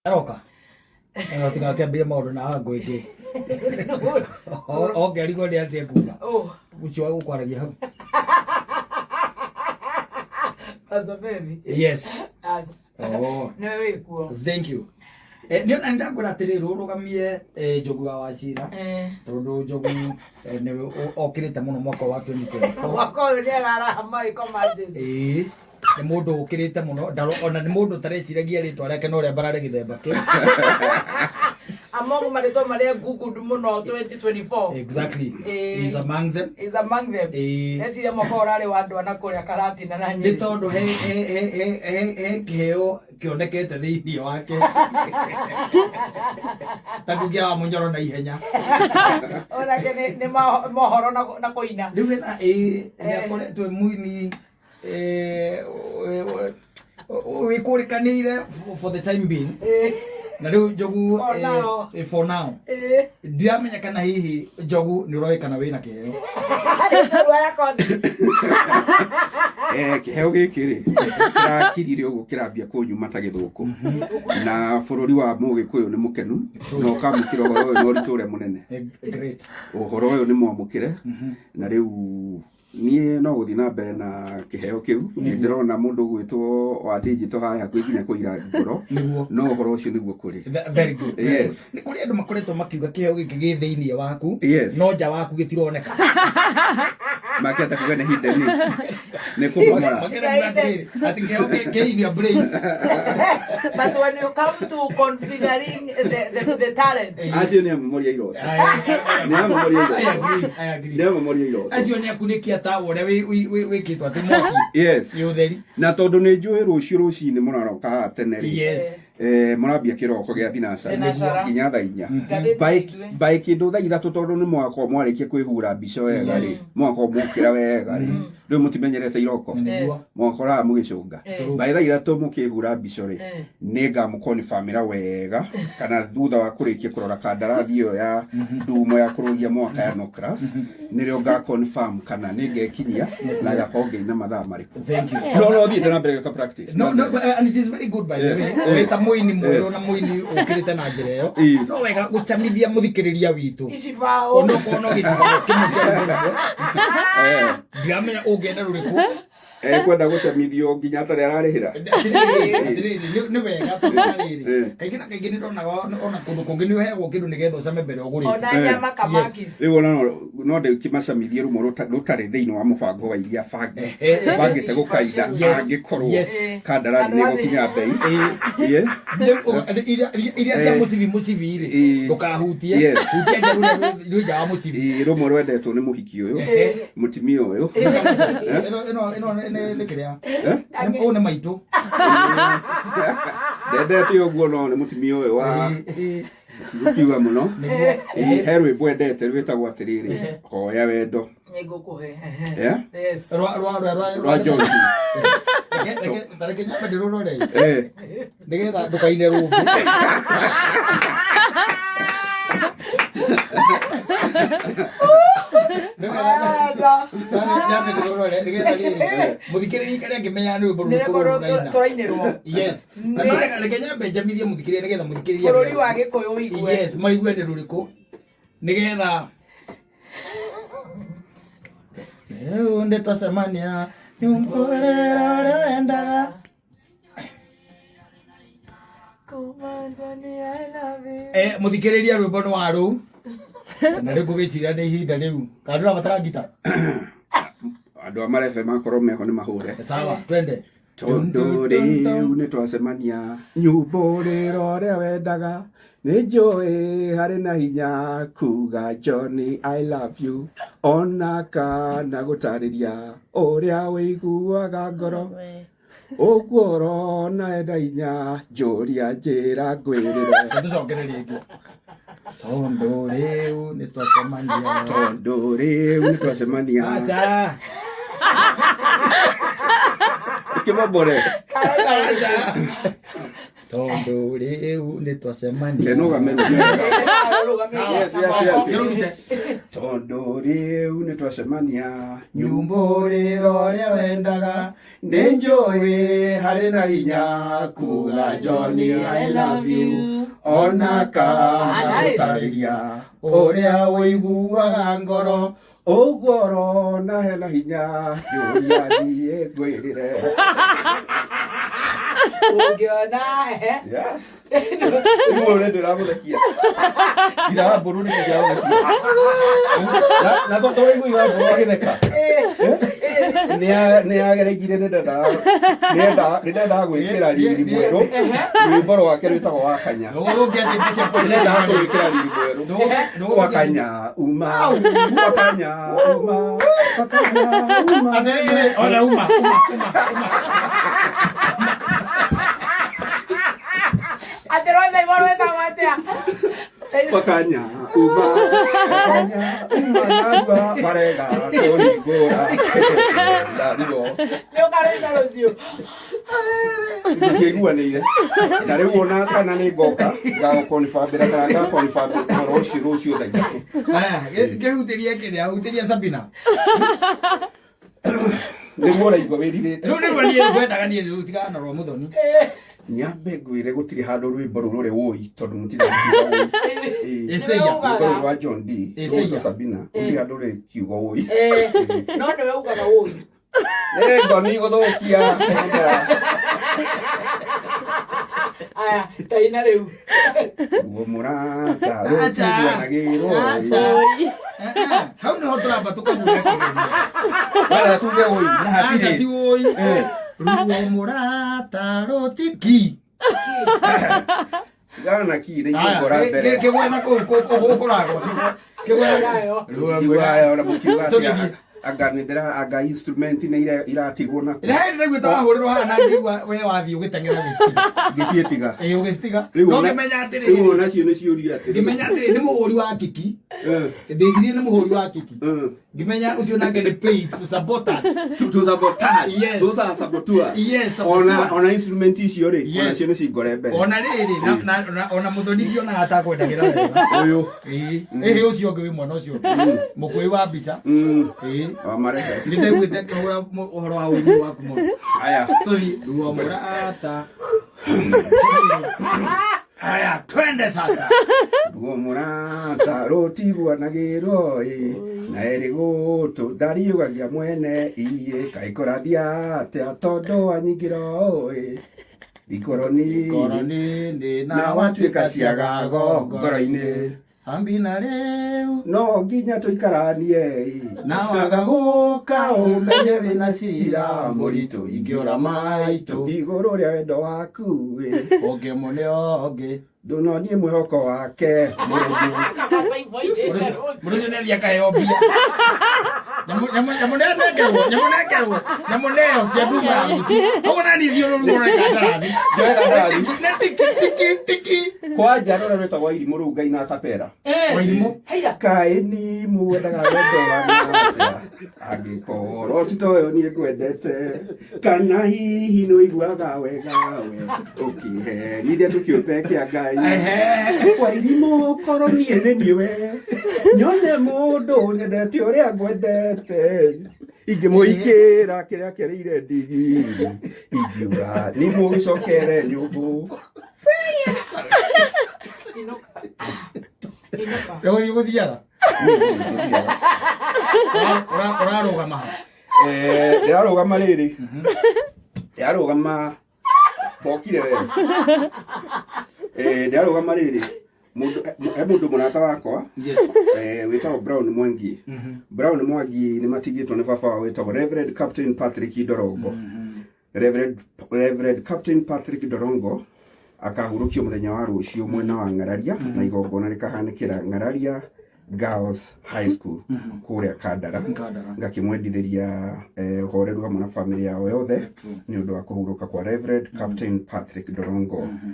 Aroka. Tiga kiambia maundu na ngo ingi. Okay, ariko ndi atie kuga. Ucho wa gukwaragia hau. Pastor Baby. Yes. As. Oh. No way kuo. Thank you. Ndio ndakora atiri rurugamie Njogu wa Wachira. Tondu Njogu ni okirite muno mwaka wa 2024. Mwaka uyu ni arahama ikomajes. Ni mundu ukirite muno ndaro ona ni mundu tareciragia ritwa riake no ria barare githemba ki among marito mare Google muno 2024. Exactly. He's among them. He's among them. Esi ya mwaka urare wa andu ana kuria karati na nanyi. Ni tondu he kiheo kionekete thiini wake. Takugia wa munyoro na ihenya. Ona ke ni mohoro na koina. Riu na ni akoretwe muini we kurikanire for the time being. Na riu Njogu for now. Ndiramenya kana hihi Njogu ni uroi kana wina kiheo. Kiheo giki ri kirakirire uguo kirambia kunyuma ta githuku na bururi wa Mugikuyu ni mukenu no kamukira uhoro uyu no riture munene. Great. Uhoro uyu ni mwamukire na riu nie no guthi na mbere na kiheo kiu ni ndirona mundu gwitwo wa digital haya kwiginya kuira ngoro no uhoro ucio niguo kuri. Very good. Yes. Ni kuri andu makoretwo makiuga kiheo giki gi thiini waku no nja waku gitironeka. Makenda kuga ni hidden ni kubomora. I think kiheo in your brains. But when you come to configuring the talent, acio ni amoria iro. Ni amoria iro. I agree. Ni amoria iro. Acio ni akunikia ta wore we kitwa timoki. Yes. Yutheri. Na tondu ni njui ruci ni munaroka teneri. Yes. Murambia kiroko gia thinacara kinya thaa 4 by kindu thaa 3 tondu ni mwako mwarikie kwihura mbico wega ri mwako mukira wega ri riu mutimenyerete iroko mwako ra mugicunga by thaa 3 mukihura mbico ri ninga mukonfirmira wega kana thutha wa kurikia kurora kandarathi iyo ya ndumo ya kurugia mwaka ya Nocraft nirio ga confirm kana ningekinyia na yakonge ina mathaa mariku. Thank you. No thiete na mbere ka practice. No, and it is very good by the way. Muini mwero na muini ukirite na njira iyo no wega gucamithia muthikiriria witu Ishivao ono kono gicibao kimukia ndiramenya ungenda ruriku kwenda gucamithio nginya atari ararihira ni wega tumariri kaingĩ na kaingĩ nĩndonaga ona kũndũ kũngĩ nĩ ũheagwo kĩndũ nĩgetha ũcame mbere ũgũrĩte ona nyama kamakis rĩu ona no ndĩkĩmacamithie rumo rutarĩ thĩinĩ wa mũbango wa iria bangĩte gũkaida angĩkorwo kandarathi nĩ gũkinya mbei iria cia mũcibi rĩ ndũkahutie hutia njaru nja wa mũcibi rũmwe rwendetwo nĩ mũhiki ũyũ mũtimia ũyũ nĩ kĩrĩa nĩ maitũ ndendete ũguo no nĩ mũtimia ũyũ wa ukiuga muno he rwĩmbo endete rwĩtagwo atĩrĩrĩ hoya wendo nĩngũkũhe yes rwa John tareke nyambe ndĩrũrore nĩgetha ndũkaine rũngĩ muthikiriria karia ngimenya ni turainirwo yes reke nyambe njamithie muthikiriria nigetha muthikiriria bururi wa Gikuyu igue yes maigue ni ruriku nigetha leo ndetacemania nyumborera uria wendaga kumandani I love you muthikiriria rwimbo ni wa ru na rĩu ngũgĩciria nĩ ihinda rĩu kana ndũrabatara ngita andũ a marefe makorwo meho nĩ mahũre sawa twende tondu rĩu nĩ twacemania nyumborera ũrĩa wendaga nĩ njũĩ harĩ na hinya kuga Johnny I love you ona kana gũtarĩria ũrĩa wĩiguaga ngoro ũguo ũrona enda hinya njũria njĩra ngwĩrĩre tũcokererie ĩngĩ tondu riu ni twacemania tondu riu ni twacemania aca ikimabore Tondu riu ni twacemania. Kenoga meru. Yes. Tondu riu ni twacemania. Nyumbũrĩro rĩa wendaga nĩ njũĩ harĩ na hinya kuga Johnny I love you ona kana gũtarĩria ũrĩa ũiguaga ngoro ũguo na hena hinya yũria niĩ ngwĩrĩre. Ungiona Yes. Uguo nĩ ndĩramũthekia. Ira mbũrũ nĩ ndĩramũthekia. Na tondũ iguaga mbũrũ agĩtheka. Nĩ agereire nĩ ndenda gwĩkĩra riri mwerũ. Rwĩmbo rwake rwĩtagwo Wakanya. Nĩnda gwĩkĩra riri mwerũ. Wakanya uma. Wakanya uma. Wakanya uma. Ona uma. Ateroza igual esta matea. Wakanya uma. Wakanya uma nagua marega kolibora. Lario. Leo karenda rocio. Ndĩiguanĩire. Na rĩu ona kana nĩ ngoka gagũkonibambĩra kana gakonibambĩra rũciũ thaa ithatũ. Aya, kĩhutĩrie kĩrĩa, hutĩria Sabina. Nĩguo ũraigua wĩrirĩte. Rĩu nĩguo niĩ ngwendaga niĩ rũtigana rwa Mũthoni. Nyambe ngwĩre gũtirĩ handũ rwĩmbo rũrũ rũrĩ wũi tondũ mũtirĩ kiugo wũi. Rwĩmbo rwa John D. Rũto Sabina gũtirĩ handũ rũrĩ kiugo wũi. No nĩwe ugaga wũi. Ngoni gũthũkia. Aya, taina rĩu. Guo mũrata rũtiguanagĩrwo. Hau nĩho tũramba tũkaguũra kĩgerio. Bara tuge wũi na hatirĩ. Ti wũi. Ruo mũrata rũtiki. Gana ki nĩ ngora mbere. Kĩgwe na kũu kũragwo. Kĩgwe nayo. Ruo na mũkiuga atĩa. Anga instrument nĩ iratigwo na. Nĩ gwĩta wahũrĩrwo haha na ngĩigua we wathiĩ ũgĩteng'era gĩcitiga. Ngĩciĩtiga. Ũgĩcitiga. No ngĩmenya atĩrĩrĩ. Rĩu nacio nĩ ciũria atĩrĩrĩ. Ngĩmenya atĩrĩrĩ nĩ mũhũri wa kiki. Ndĩcirie nĩ mũhũri wa kiki. Ngĩmenya ũcio nake nĩ paid to sabotage. To sabotage. Yes. Those are saboteurs. Yes. Ona instrument icio rĩ. Ona cio nĩ cingore mbere. Ona rĩrĩ ona Mũthoni ndiona atakwendagĩra wega. Ũyũ. Ĩĩ ũcio ũngĩ wĩ mwena ũcio. Mũkũi wa mbica. Mareke. Nĩndaiguĩte kũhũra ũhoro wa ũini waku mũno. Aya. Tũthiĩ ruo mũrata. Aya, twende sasa. Ruo mũrata rũtiguanagĩrwo na erĩ gũtũ ndariũgagia mwene kaĩ kũrathia atĩa tondũ anyingĩro ikoroni na watuĩka ciagago ngoro-inĩ. Sabina rĩu no nginya tũikaranie na waga gũka ũmenye wĩna cira mũritũ ingĩũra maitũ igũrũ rĩa wendo waku ũngĩ mũne ũngĩ ndũnonie mwĩhoko wake mũndũ ũcio nĩathiĩ akaheo mbia nyamũ nĩyo cia nduma ya mũtu ũguo nani thiũrũrũo na kandarathi na tiki kwanja rora rwĩtagwo Wairimũ rũu Ngai na akapera Wairimũ kaĩ ni mũwendaga wendo wanatĩa angĩkorwo ti toyo niĩ ngwendete kana hihi nĩũiguaga wega we ũkĩherithia tũkĩũmbe kĩa Ngai Wairimũ korwo niĩ nĩ niĩ we nyone mũndũ nyendete ũrĩa ngwendete ingĩmũikĩra kĩrĩa kĩrĩire ndigi ingiuga nĩ mũgĩcokere nyũmbũ rĩu gũthiaga ũrarũgama ndĩrarũgama rĩrĩ ndĩrarũgama bokire we ndĩrarũgama rĩrĩ mũndũ mũrata wakwa wĩtagwo Brown Mwangi. Brown Mwangi nĩ matigĩtwo nĩ baba wĩtagwo Reverend Captain Patrick Dorongo. Reverend Captain Patrick Dorongo akahurũkio mũthenya wa rũciũ mwena wa Ng'araria na igongona rĩkahanĩkĩra Ng'araria Girls High School kũrĩa Kandara. Ngakĩmwendithĩria ũhoreru hamwe na bamĩrĩ yao yothe nĩ ũndũ wa kũhurũka kwa Reverend Captain Patrick Dorongo.